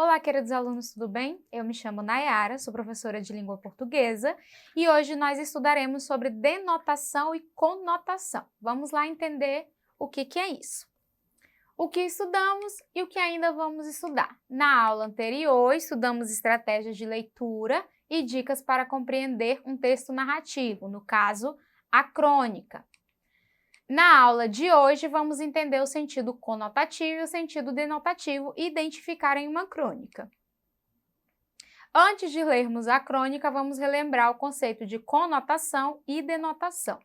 Olá, queridos alunos, tudo bem? Eu me chamo Nayara, sou professora de língua portuguesa e hoje nós estudaremos sobre denotação e conotação. Vamos lá entender o que é isso. O que estudamos e o que ainda vamos estudar. Na aula anterior, estudamos estratégias de leitura e dicas para compreender um texto narrativo, no caso, a crônica. Na aula de hoje, vamos entender o sentido conotativo e o sentido denotativo e identificar em uma crônica. Antes de lermos a crônica, vamos relembrar o conceito de conotação e denotação.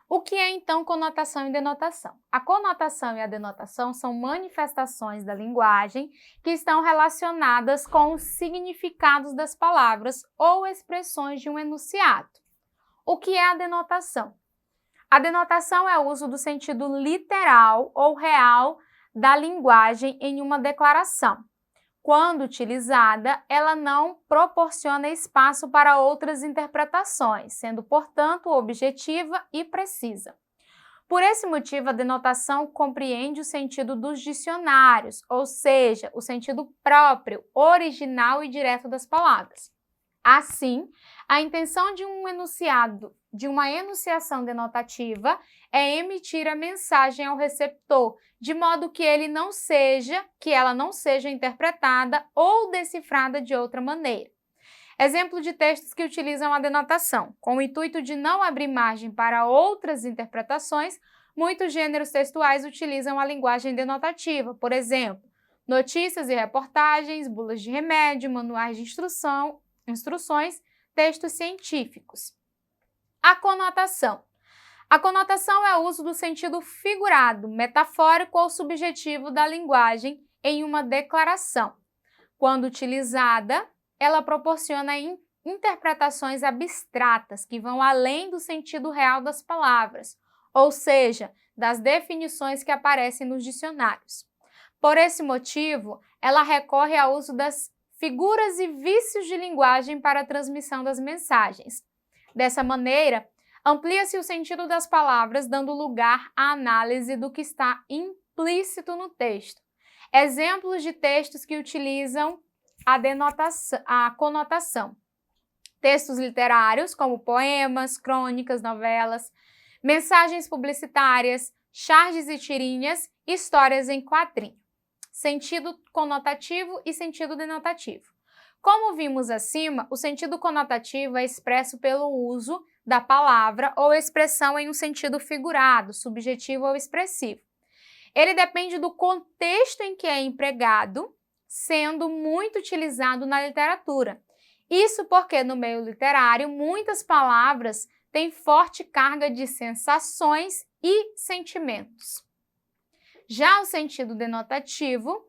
O que é, então, conotação e denotação? A conotação e a denotação são manifestações da linguagem que estão relacionadas com os significados das palavras ou expressões de um enunciado. O que é a denotação? A denotação é o uso do sentido literal ou real da linguagem em uma declaração. Quando utilizada, ela não proporciona espaço para outras interpretações, sendo, portanto, objetiva e precisa. Por esse motivo, a denotação compreende o sentido dos dicionários, ou seja, o sentido próprio, original e direto das palavras. Assim, a intenção de um enunciado, de uma enunciação denotativa, é emitir a mensagem ao receptor, de modo que ela não seja interpretada ou decifrada de outra maneira. Exemplo de textos que utilizam a denotação. Com o intuito de não abrir margem para outras interpretações, muitos gêneros textuais utilizam a linguagem denotativa, por exemplo, notícias e reportagens, bulas de remédio, manuais de instruções, textos científicos. A conotação. A conotação é o uso do sentido figurado, metafórico ou subjetivo da linguagem em uma declaração. Quando utilizada, ela proporciona interpretações abstratas que vão além do sentido real das palavras, ou seja, das definições que aparecem nos dicionários. Por esse motivo, ela recorre ao uso das figuras e vícios de linguagem para a transmissão das mensagens. Dessa maneira, amplia-se o sentido das palavras, dando lugar à análise do que está implícito no texto. Exemplos de textos que utilizam a conotação. Textos literários, como poemas, crônicas, novelas, mensagens publicitárias, charges e tirinhas, histórias em quadrinho. Sentido conotativo e sentido denotativo. Como vimos acima, o sentido conotativo é expresso pelo uso da palavra ou expressão em um sentido figurado, subjetivo ou expressivo. Ele depende do contexto em que é empregado, sendo muito utilizado na literatura. Isso porque no meio literário muitas palavras têm forte carga de sensações e sentimentos. Já o sentido denotativo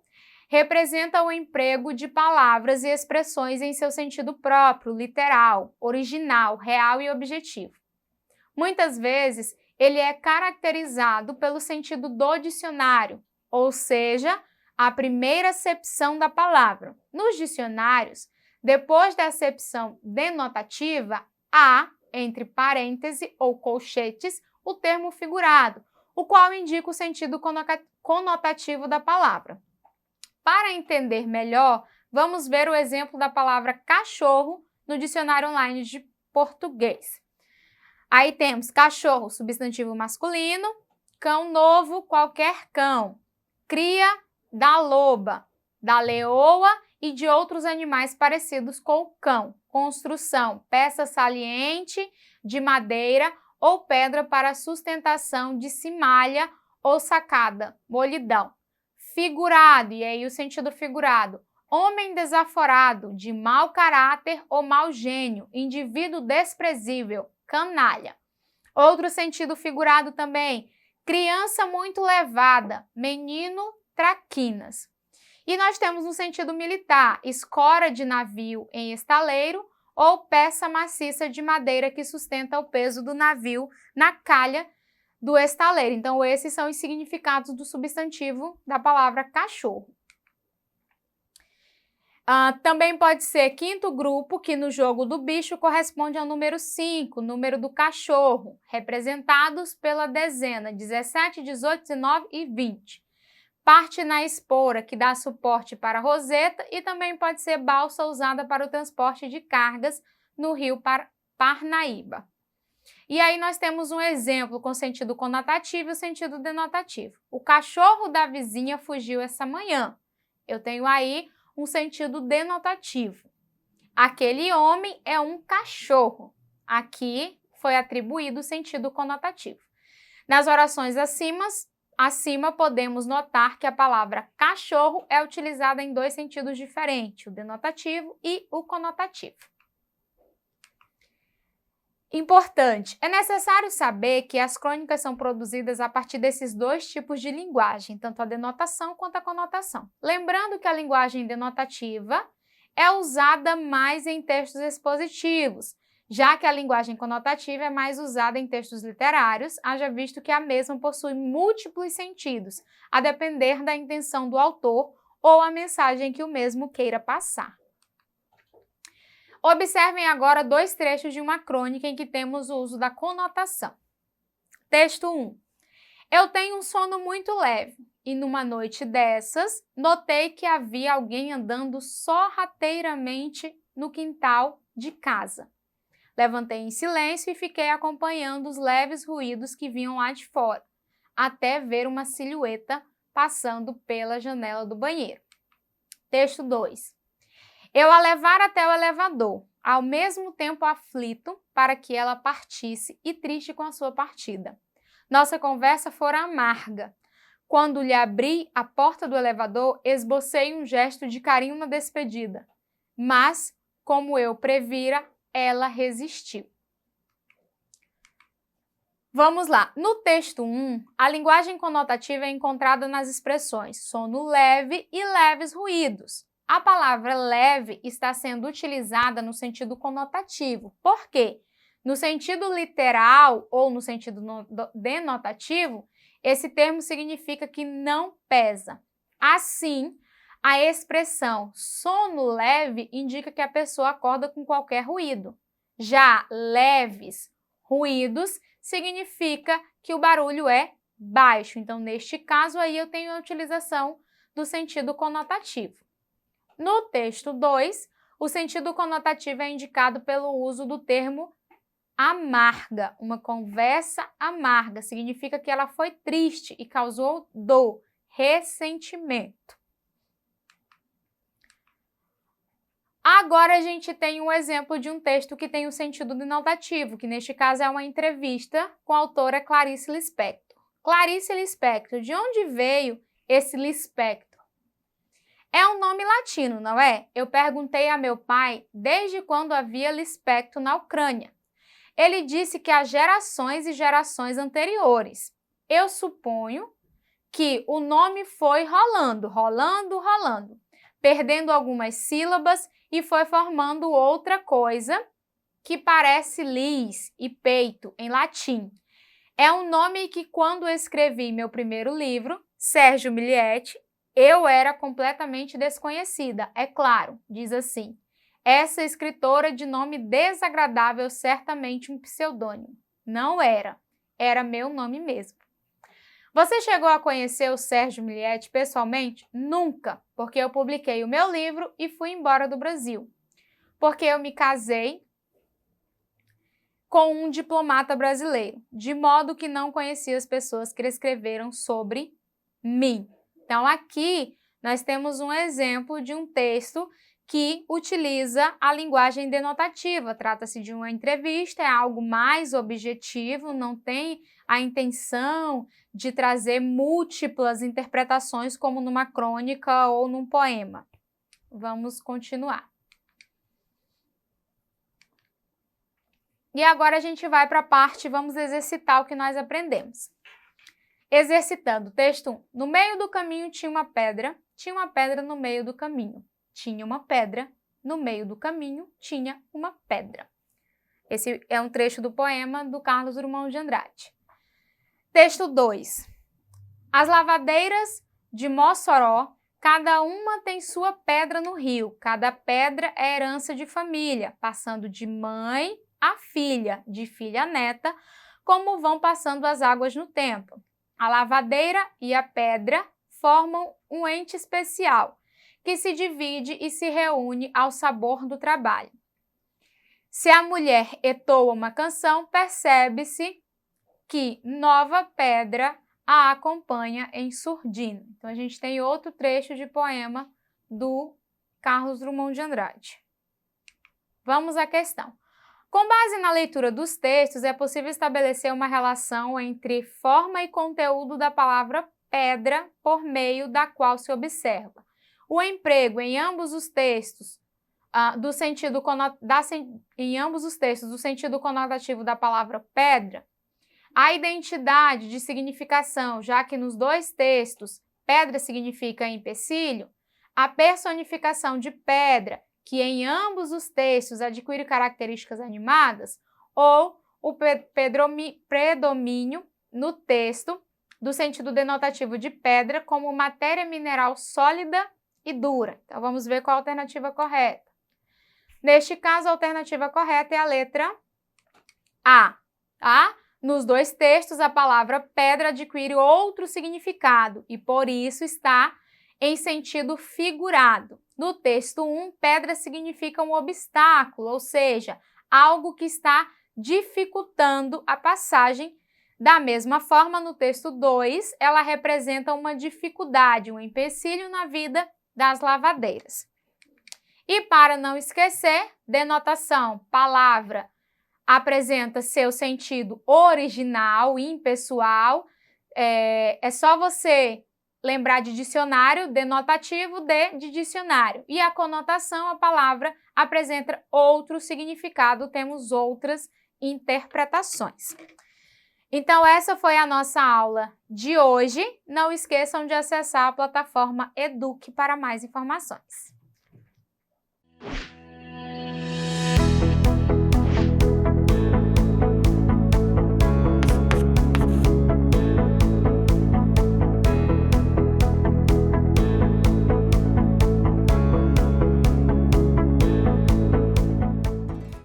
representa o emprego de palavras e expressões em seu sentido próprio, literal, original, real e objetivo. Muitas vezes, ele é caracterizado pelo sentido do dicionário, ou seja, a primeira acepção da palavra. Nos dicionários, depois da acepção denotativa, há, entre parênteses ou colchetes, o termo figurado, o qual indica o sentido conotativo da palavra. Para entender melhor, vamos ver o exemplo da palavra cachorro no dicionário online de português. Aí temos cachorro, substantivo masculino, cão novo, qualquer cão, cria da loba, da leoa e de outros animais parecidos com o cão, construção, peça saliente de madeira ou pedra para sustentação de cimalha ou sacada, molidão. Figurado, e aí o sentido figurado, homem desaforado, de mau caráter ou mau gênio, indivíduo desprezível, canalha. Outro sentido figurado também, criança muito levada, menino traquinas. E nós temos no sentido militar, escora de navio em estaleiro ou peça maciça de madeira que sustenta o peso do navio na calha do estaleiro. Então, esses são os significados do substantivo da palavra cachorro. Também pode ser quinto grupo, que no jogo do bicho corresponde ao número 5, número do cachorro, representados pela dezena 17, 18, 19 e 20. parte na espora, que dá suporte para a roseta, e também pode ser balsa usada para o transporte de cargas no rio Parnaíba. E aí nós temos um exemplo com sentido conotativo e o sentido denotativo. O cachorro da vizinha fugiu essa manhã. Eu tenho aí um sentido denotativo. Aquele homem é um cachorro. Aqui foi atribuído o sentido conotativo. Nas orações acima podemos notar que a palavra cachorro é utilizada em dois sentidos diferentes, o denotativo e o conotativo. Importante, é necessário saber que as crônicas são produzidas a partir desses dois tipos de linguagem, tanto a denotação quanto a conotação. Lembrando que a linguagem denotativa é usada mais em textos expositivos, já que a linguagem conotativa é mais usada em textos literários, haja visto que a mesma possui múltiplos sentidos, a depender da intenção do autor ou a mensagem que o mesmo queira passar. Observem agora dois trechos de uma crônica em que temos o uso da conotação. Texto 1. Eu tenho um sono muito leve e numa noite dessas notei que havia alguém andando sorrateiramente no quintal de casa. Levantei em silêncio e fiquei acompanhando os leves ruídos que vinham lá de fora, até ver uma silhueta passando pela janela do banheiro. Texto 2. Eu a levara até o elevador, ao mesmo tempo aflito para que ela partisse e triste com a sua partida. Nossa conversa fora amarga. Quando lhe abri a porta do elevador, esbocei um gesto de carinho na despedida. Mas, como eu previra, ela resistiu. Vamos lá. No texto 1, a linguagem conotativa é encontrada nas expressões sono leve e leves ruídos. A palavra leve está sendo utilizada no sentido conotativo. Por quê? No sentido literal ou no sentido denotativo, esse termo significa que não pesa. Assim, a expressão sono leve indica que a pessoa acorda com qualquer ruído. Já leves ruídos significa que o barulho é baixo. Então, neste caso aí, eu tenho a utilização do sentido conotativo. No texto 2, o sentido conotativo é indicado pelo uso do termo amarga. Uma conversa amarga significa que ela foi triste e causou dor, ressentimento. Agora a gente tem um exemplo de um texto que tem o sentido denotativo, que neste caso é uma entrevista com a autora Clarice Lispector. Clarice Lispector, de onde veio esse Lispector? É um nome latino, não é? Eu perguntei a meu pai desde quando havia Lispector na Ucrânia. Ele disse que há gerações e gerações anteriores. Eu suponho que o nome foi rolando, perdendo algumas sílabas e foi formando outra coisa que parece lis e peito em latim. É um nome que quando escrevi meu primeiro livro, Sérgio Milliet, eu era completamente desconhecida, é claro, diz assim. Essa escritora de nome desagradável, certamente um pseudônimo. Não era, era meu nome mesmo. Você chegou a conhecer o Sérgio Milliet pessoalmente? Nunca, porque eu publiquei o meu livro e fui embora do Brasil. Porque eu me casei com um diplomata brasileiro, de modo que não conhecia as pessoas que escreveram sobre mim. Então, aqui nós temos um exemplo de um texto que utiliza a linguagem denotativa. Trata-se de uma entrevista, é algo mais objetivo, não tem a intenção de trazer múltiplas interpretações como numa crônica ou num poema. Vamos continuar. E agora a gente vai para a parte, vamos exercitar o que nós aprendemos. Exercitando, texto 1. No meio do caminho tinha uma pedra no meio do caminho. Tinha uma pedra, no meio do caminho tinha uma pedra. Esse é um trecho do poema do Carlos Drummond de Andrade. Texto 2. As lavadeiras de Mossoró, cada uma tem sua pedra no rio. Cada pedra é herança de família, passando de mãe a filha, de filha a neta, como vão passando as águas no tempo. A lavadeira e a pedra formam um ente especial, que se divide e se reúne ao sabor do trabalho. Se a mulher entoa uma canção, percebe-se que nova pedra a acompanha em surdina. Então, a gente tem outro trecho de poema do Carlos Drummond de Andrade. Vamos à questão. Com base na leitura dos textos, é possível estabelecer uma relação entre forma e conteúdo da palavra pedra por meio da qual se observa o emprego em ambos os textos do sentido conotativo da palavra pedra, a identidade de significação, já que nos dois textos pedra significa empecilho, a personificação de pedra, que em ambos os textos adquire características animadas, ou o predomínio no texto do sentido denotativo de pedra como matéria mineral sólida e dura. Então, vamos ver qual a alternativa correta. Neste caso, a alternativa correta é a letra A, tá? Nos dois textos, a palavra pedra adquire outro significado e, por isso, está em sentido figurado. No texto 1, pedra significa um obstáculo, ou seja, algo que está dificultando a passagem. Da mesma forma, no texto 2, ela representa uma dificuldade, um empecilho na vida das lavadeiras. E para não esquecer, denotação, palavra, apresenta seu sentido original, impessoal. É só você lembrar de dicionário, denotativo de dicionário. E a conotação, a palavra, apresenta outro significado, temos outras interpretações. Então, essa foi a nossa aula de hoje. Não esqueçam de acessar a plataforma Eduque para mais informações.